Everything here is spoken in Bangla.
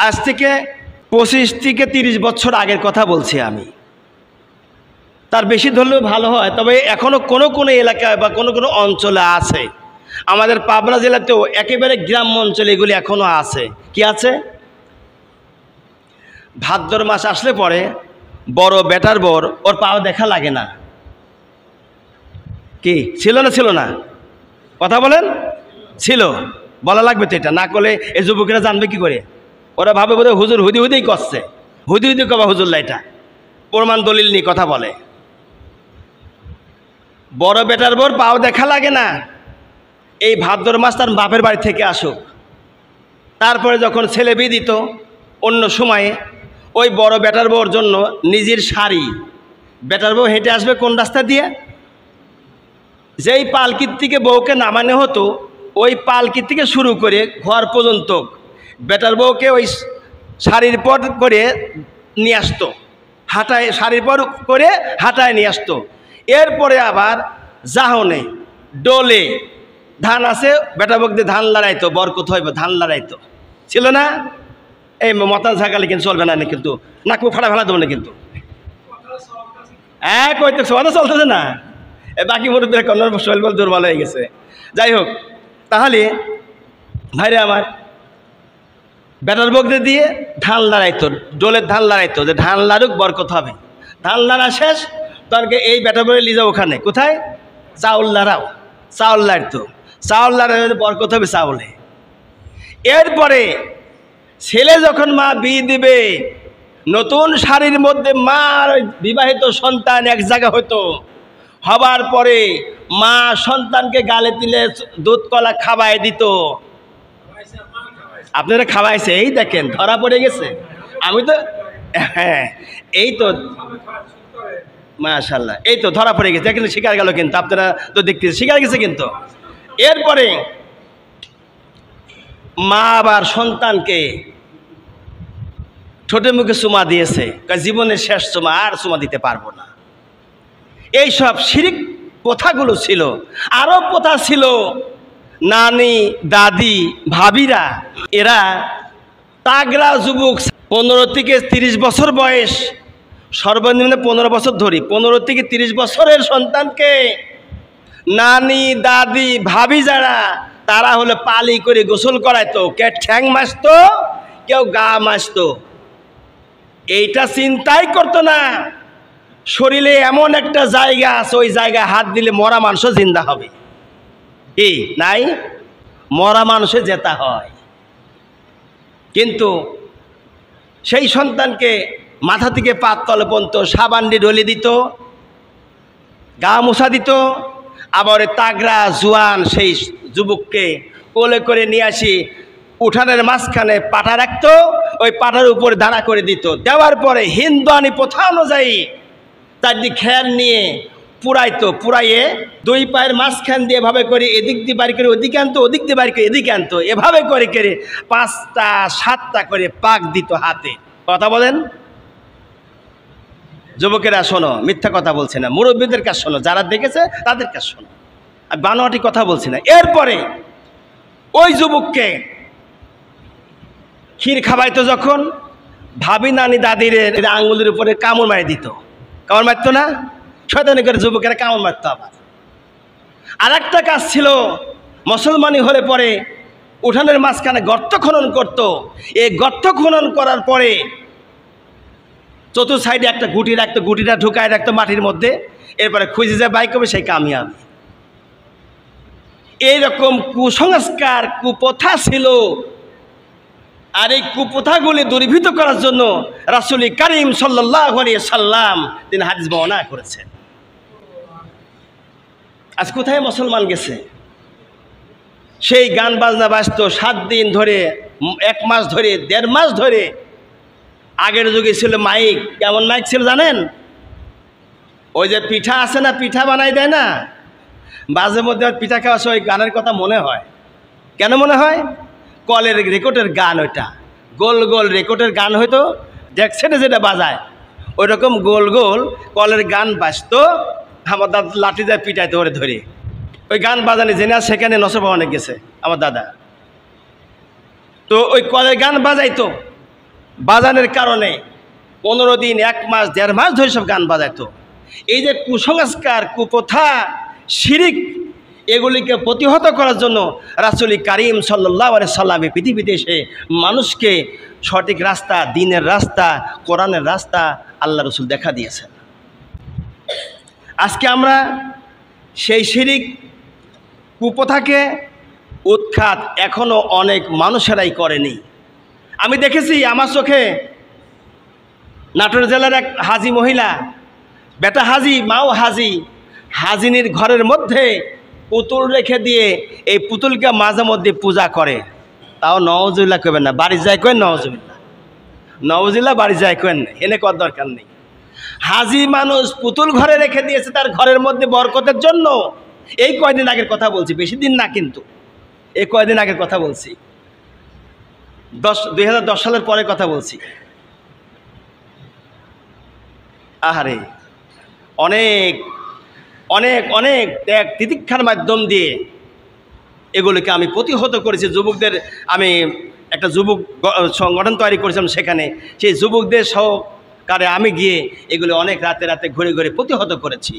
আজ থেকে 25 থেকে 30 বছর আগের কথা বলছি আমি, তার বেশি ধরলেও ভালো হয়। তবে এখনও কোনো কোনো এলাকায় বা কোনো কোনো অঞ্চলে আছে, আমাদের পাবনা জেলাতেও একেবারে গ্রাম্য অঞ্চলে এগুলি এখনও আছে। কি আছে? ভাদ্র মাস আসলে পরে বড় বেটার বর ওর পাও দেখা লাগে না। কি ছিল না? ছিল না? কথা বলেন। ছিল, বলা লাগবে তো। এটা না করলে এই যুবকেরা জানবে কি করে? ওরা ভাবে বোধহয় হুজুর হুদি হুদিই করছে, হুদি হুদি কবা হুজুরলা, এটা প্রমাণ দলিল নিয়ে কথা বলে। বড় বেটার বর পাও দেখা লাগে না, এই ভাদ্র মাস তার বাপের বাড়ি থেকে আসুক। তারপরে যখন ছেলে বিয়ে দিত অন্য সময়ে, ওই বড় বেটার বউর জন্য নিজের শাড়ি, বেটার বউ হেঁটে আসবে কোন রাস্তা দিয়ে? যেই পালকির থেকে বউকে নামানো হতো, ওই পালকি থেকে শুরু করে ঘর পর্যন্ত বেটার বউকে ওই শাড়ির পর করে নিয়ে আসতো, হাঁটায় শাড়ির পর করে হাঁটায় নিয়ে আসতো। এরপরে আবার জাহনে ডোলে ধান আছে, বেটা বউক দিয়ে ধান লড়াইতো, বরকত হইব ধান লড়াইতো। ছিল না? এই মতান ঝাঁকালে কিন্তু চলবে না, কিন্তু নাকু ফাড়া ফেলা দেবো না কিন্তু। কইতে কথা চলতেছে না, বাকি মুরব্বীরা কন্যার শৈল বল দুর্বল হয়ে গেছে। যাই হোক, তাহলে ভাইরে আমার, বেটার বকদের দিয়ে ধান লড়াইতো, ডোলের ধান লড়াইতো, যে ধান লাড়ুক বরকত হবে। ধান লড়া শেষ, তখনকে এই বেটার বলে নিয়ে যাও ওখানে, কোথায়? চাউল লড়াও, চাউল লাড়তো, চাউল লড়াই বরকত হবে চাউলে। এরপরে ছেলে যখন মা বিয়ে দিবে, নতুন শাড়ির মধ্যে মা আর বিবাহিত সন্তান এক জায়গা হতো। হবার পরে মা সন্তানকে গালে দিলে দুধ কলা খাওয়াই দিত। আপনারা খাওয়াইছে, এই দেখেন ধরা পড়ে গেছে। আমি তো হ্যাঁ, এই তো মাশাআল্লাহ, এই তো ধরা পড়ে গেছে, দেখেন শিকার গেল কিন্তু। আপনারা তো দেখতেছেন শিকার গেছে কিন্তু। এরপরে মা আবার সন্তানকে ঠোঁটে মুখে চুমা দিয়েছে, জীবনের শেষ চুমা, আর চুমা দিতে পারবো না। এইসব শিরিক প্রথাগুলো ছিল। আরও প্রথা ছিল, নানি দাদি ভাবিরা, এরা তাগড়া যুবক 15 থেকে 30 বছর বয়স, সর্বনিম্ন 15 বছর ধরি, 15 থেকে 30 বছরের সন্তানকে নানি দাদি ভাবি যারা, তারা হলো পালি করে গোসল করাইতো। কে ঠ্যাং মাসতো, কেউ গা মাসতো। এইটা চিন্তাই করতো না শরীরে এমন একটা জায়গা আছে, ওই জায়গায় হাত দিলে মরা মানুষও জিন্দা হবে। এই নাই, মরা মানুষে যেতে হয়। কিন্তু সেই সন্তানকে মাথা থেকে পা তলে পর্যন্ত সাবান দিয়ে ডলে দিত, গা মোছা দিত। আবার তাগড়া জোয়ান সেই যুবককে কোলে করে নিয়ে আসি উঠানের মাঝখানে পাটা রাখতো, ওই পাটার উপরে দাঁড়া করে দিত। দেওয়ার পরে হিন্দুয়ানি প্রথা অনুযায়ী চারদিক খেয়াল নিয়ে পুরাইতো, পুরাইয়ে 2 পায়ের মাঝখান দিয়ে এভাবে করে এদিক দিয়ে বাড়ি করে ওদিকে আনতো, ওদিক দিয়ে বাড়ি করে এদিকে আনতো, এভাবে করে করে 5টা 7টা করে পাক দিত হাতে। কথা বলেন যুবকেরা, শোনো, মিথ্যা কথা বলছে না, মুরব্বীদের কাছে শোনো, যারা দেখেছে তাদের কাছে শোনো, আর বানোয়াটি কথা বলছি না। এরপরে ওই যুবককে ক্ষীর খাওয়াইতো যখন, ভাবি নানি দাদির আঙ্গুলের উপরে কামড় মারি দিত। কামড় মারতো না? শয়তানি করে যুবকেরা কামড় মারতো। আবার আর একটা কাজ ছিল, মুসলমানি হলে পরে উঠানের মাঝখানে গর্ত খনন করত। এই গর্ত খনন করার পরে চতুর্থ সাইডে একটা গুটি রাখতো, গুটিটা ঢুকায় রাখতো মাটির মধ্যে। এরপরে খুঁজে যায় বাইক হবে, সেই কামিয়াবি। এইরকম কুসংস্কার কুপ্রথা ছিল। আর এই কুপ্রথাগুলি দূরীভূত করার জন্য রাসূল কারীম সাল্লাল্লাহু আলাইহি সাল্লাম তিনি হাদিস বর্ণনা করেছেন। আজ কোথায় মুসলমান গেছে? সেই গান বাজনা বাজতো 7 দিন ধরে, 1 মাস ধরে, 1.5 মাস ধরে। আগের যুগে ছিল মাইক। কেমন মাইক ছিল জানেন? ওই যে পিঠা আছে না, পিঠা বানাই দেয় না, মাঝে মধ্যে পিঠা খাওয়ার সময় গানের কথা মনে হয়। কেন মনে হয়? কলের রেকর্ডের গান, ওইটা গোল গোল রেকর্ডের গান হয়তো, ডেকসেটে যেটা বাজায় ওই রকম গোল গোল কলের গান বাজতো। আমার দাদা লাঠি যায় পিঠাইতে ওরে ধরে, ওই গান বাজানি জেনে সেখানে নসব অনেক গেছে আমার দাদা। তো ওই কলের গান বাজাইতো, বাজানোর কারণে 15 দিন, 1 মাস, 1.5 মাস ধরে সব গান বাজাইতো। এই যে কুসংস্কার, কুপ্রথা, শিরিক, এগুলিকে প্রতিহত করার জন্য রাসূল কারীম সাল্লাল্লাহু আলাইহি সাল্লাম পৃথিবীতে এসে মানুষকে সঠিক রাস্তা, দ্বীনের রাস্তা, কোরআনের রাস্তা আল্লাহ রসুল দেখা দিয়েছেন। আজকে আমরা সেই শিরিক, কুপ্রথাকে উৎখাত এখনো অনেক মানুষেরাই করেনি। আমি দেখেছি আমার চোখে, নাটোর জেলার এক হাজি মহিলা, বেটা হাজি, মাও হাজি, হাজিনীর ঘরের মধ্যে পুতুল রেখে দিয়ে এই পুতুলকে মাঝে মধ্যে পূজা করে। তাও নওয়াজুবিল্লাহ কবেন না, বাড়ি যায় কেন নওয়াজুবিল্লাহ, নওয়াজুবিল্লাহ বাড়ি যায় কেন, এনে কর দরকার নেই। হাজি মানুষ পুতুল ঘরে রেখে দিয়েছে তার ঘরের মধ্যে বরকতের জন্য। এই কয়দিন আগের কথা বলছি, বেশি দিন না, কিন্তু এই কয়দিন আগের কথা বলছি, 2010 সালের পরে কথা বলছি। আহারে, অনেক অনেক অনেক ত্যাগ তিতিক্ষার মাধ্যম দিয়ে এগুলোকে আমি প্রতিহত করেছি। যুবকদের আমি একটা যুবক সংগঠন তৈরি করেছিলাম, সেখানে সেই যুবকদের সহকারে আমি গিয়ে এগুলো অনেক রাতে রাতে ঘুরে ঘুরে প্রতিহত করেছি।